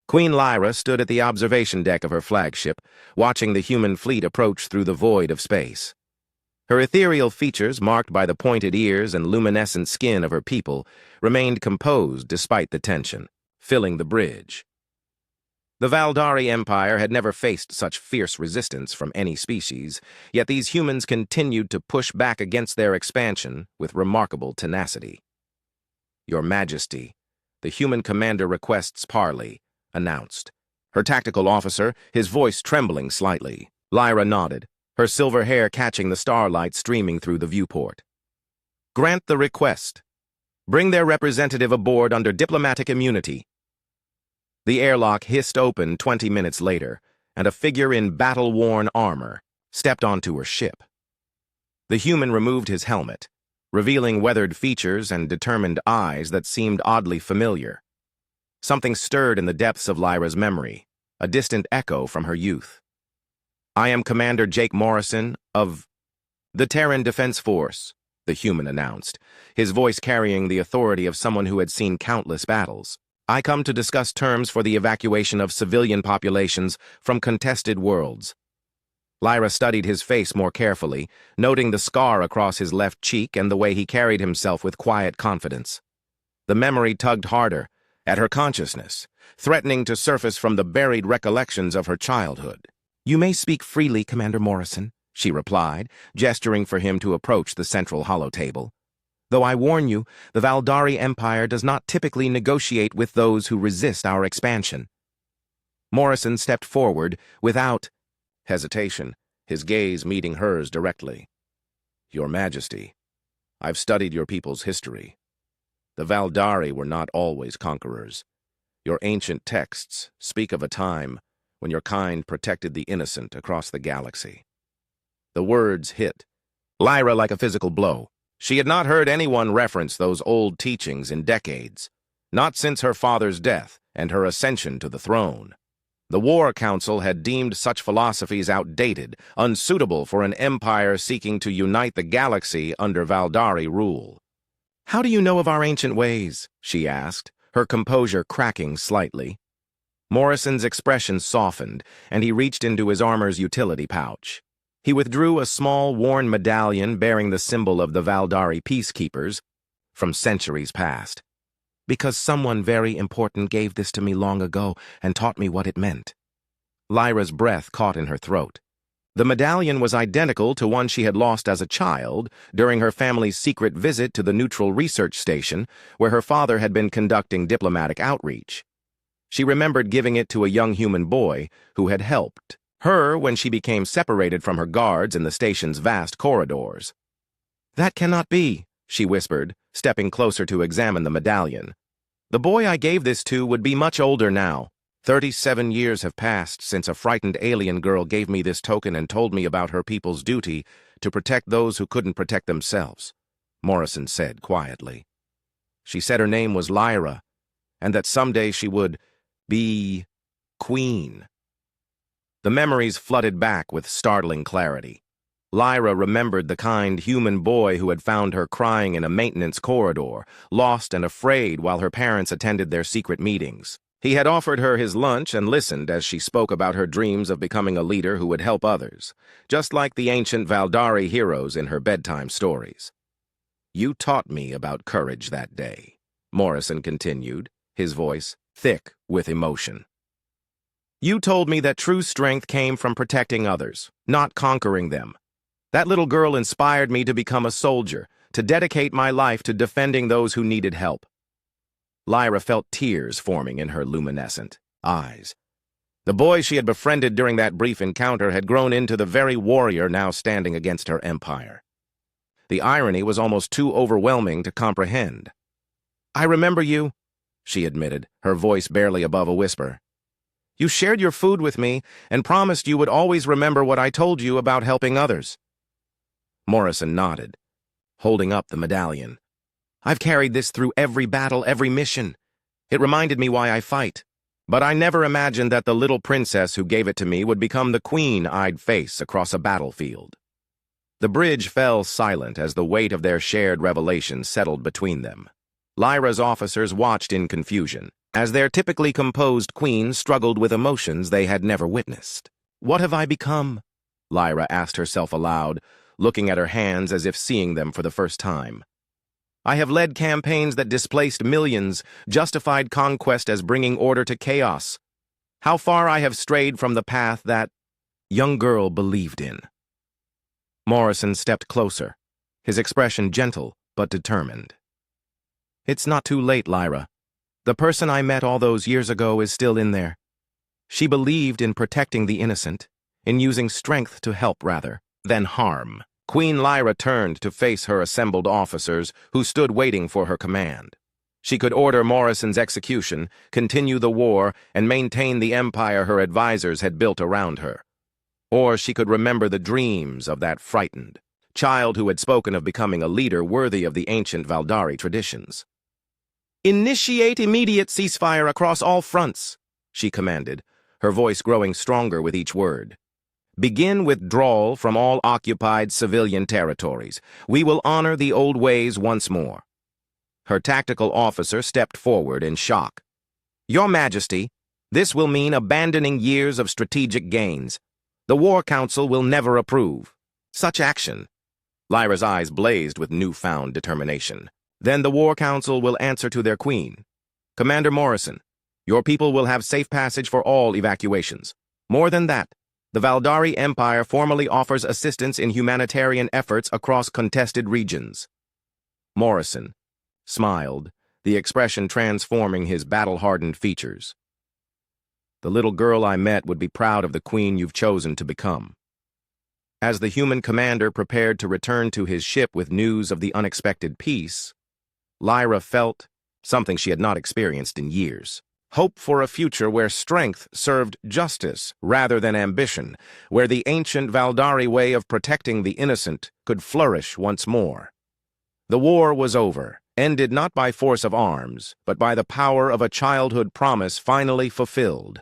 Queen Lyra stood at the observation deck of her flagship, watching the human fleet approach through the void of space. Her ethereal features, marked by the pointed ears and luminescent skin of her people, remained composed despite the tension, filling the bridge. The Valdari Empire had never faced such fierce resistance from any species, yet these humans continued to push back against their expansion with remarkable tenacity. "Your Majesty, the human commander requests parley," announced. Her tactical officer, his voice trembling slightly. Lyra nodded, her silver hair catching the starlight streaming through the viewport. "Grant the request. Bring their representative aboard under diplomatic immunity." The airlock hissed open 20 minutes later, and a figure in battle-worn armor stepped onto her ship. The human removed his helmet, revealing weathered features and determined eyes that seemed oddly familiar. Something stirred in the depths of Lyra's memory, a distant echo from her youth. "I am Commander Jake Morrison of the Terran Defense Force," the human announced, his voice carrying the authority of someone who had seen countless battles. "I come to discuss terms for the evacuation of civilian populations from contested worlds." Lyra studied his face more carefully, noting the scar across his left cheek and the way he carried himself with quiet confidence. The memory tugged harder at her consciousness, threatening to surface from the buried recollections of her childhood. "You may speak freely, Commander Morrison," she replied, gesturing for him to approach the central holotable. "Though I warn you, the Valdari Empire does not typically negotiate with those who resist our expansion." Morrison stepped forward without hesitation, his gaze meeting hers directly. "Your Majesty, I've studied your people's history. The Valdari were not always conquerors. Your ancient texts speak of a time when your kind protected the innocent across the galaxy." The words hit Lyra like a physical blow. She had not heard anyone reference those old teachings in decades, not since her father's death and her ascension to the throne. The War Council had deemed such philosophies outdated, unsuitable for an empire seeking to unite the galaxy under Valdari rule. "How do you know of our ancient ways?" she asked, her composure cracking slightly. Morrison's expression softened, and he reached into his armor's utility pouch. He withdrew a small, worn medallion bearing the symbol of the Valdari peacekeepers from centuries past. "Because someone very important gave this to me long ago and taught me what it meant." Lyra's breath caught in her throat. The medallion was identical to one she had lost as a child during her family's secret visit to the Neutral Research Station, where her father had been conducting diplomatic outreach. She remembered giving it to a young human boy who had helped her when she became separated from her guards in the station's vast corridors. "That cannot be," she whispered, stepping closer to examine the medallion. "The boy I gave this to would be much older now. 37 years have passed since a frightened alien girl gave me this token and told me about her people's duty to protect those who couldn't protect themselves," Morrison said quietly. "She said her name was Lyra, and that someday she would be queen." The memories flooded back with startling clarity. Lyra remembered the kind human boy who had found her crying in a maintenance corridor, lost and afraid while her parents attended their secret meetings. He had offered her his lunch and listened as she spoke about her dreams of becoming a leader who would help others, just like the ancient Valdari heroes in her bedtime stories. "You taught me about courage that day," Morrison continued, his voice thick with emotion. "You told me that true strength came from protecting others, not conquering them. That little girl inspired me to become a soldier, to dedicate my life to defending those who needed help." Lyra felt tears forming in her luminescent eyes. The boy she had befriended during that brief encounter had grown into the very warrior now standing against her empire. The irony was almost too overwhelming to comprehend. "I remember you," she admitted, her voice barely above a whisper. "You shared your food with me and promised you would always remember what I told you about helping others." Morrison nodded, holding up the medallion. "I've carried this through every battle, every mission. It reminded me why I fight. But I never imagined that the little princess who gave it to me would become the queen I'd face across a battlefield." The bridge fell silent as the weight of their shared revelation settled between them. Lyra's officers watched in confusion, as their typically composed queen struggled with emotions they had never witnessed. "What have I become?" Lyra asked herself aloud, looking at her hands as if seeing them for the first time. "I have led campaigns that displaced millions, justified conquest as bringing order to chaos. How far I have strayed from the path that young girl believed in." Morrison stepped closer, his expression gentle but determined. "It's not too late, Lyra. The person I met all those years ago is still in there. She believed in protecting the innocent, in using strength to help rather than harm." Queen Lyra turned to face her assembled officers who stood waiting for her command. She could order Morrison's execution, continue the war, and maintain the empire her advisors had built around her. Or she could remember the dreams of that frightened child who had spoken of becoming a leader worthy of the ancient Valdari traditions. "Initiate immediate ceasefire across all fronts," she commanded, her voice growing stronger with each word. "Begin withdrawal from all occupied civilian territories. We will honor the old ways once more." Her tactical officer stepped forward in shock. "Your Majesty, this will mean abandoning years of strategic gains. The War Council will never approve such action." Lyra's eyes blazed with newfound determination. "Then the War Council will answer to their queen. Commander Morrison, your people will have safe passage for all evacuations. More than that, the Valdari Empire formally offers assistance in humanitarian efforts across contested regions." Morrison smiled, the expression transforming his battle-hardened features. "The little girl I met would be proud of the queen you've chosen to become." As the human commander prepared to return to his ship with news of the unexpected peace, Lyra felt something she had not experienced in years. Hope for a future where strength served justice rather than ambition, where the ancient Valdari way of protecting the innocent could flourish once more. The war was over, ended not by force of arms, but by the power of a childhood promise finally fulfilled.